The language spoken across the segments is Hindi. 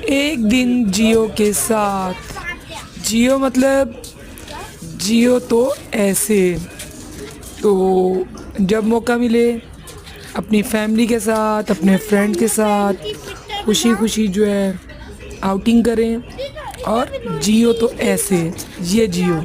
एक दिन जियो के साथ। जियो मतलब जियो तो ऐसे। तो जब मौका मिले अपनी फैमिली के साथ, अपने फ्रेंड के साथ खुशी खुशी जो है आउटिंग करें। और जियो तो ऐसे, ये जियो।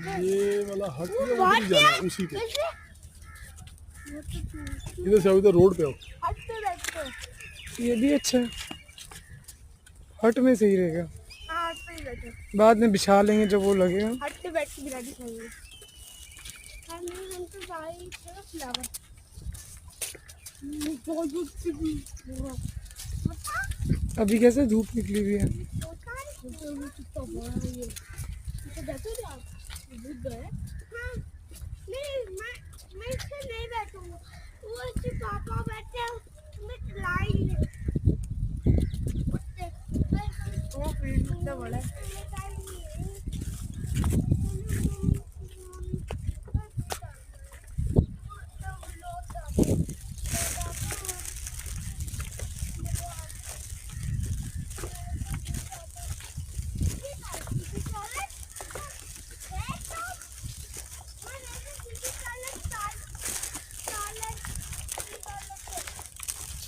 ये वाला हट के उधर ही जाना उसी पे। इधर से आओ, इधर रोड पे आओ। ये भी अच्छा है, हट में सही रहेगा। हाँ, हट पे ही बैठो। बाद में बिछा लेंगे जब वो लगेगा। हट पे बैठ के बिरयानी खाएंगे। हम तो भाई चलो फ्लावर। अभी कैसे धूप निकली हुई है। मैं इससे नहीं बैठूंगा, वो इससे पापा बैठे हैं, मैं चलाई नहीं। वो फील्ड कितना बड़ा है।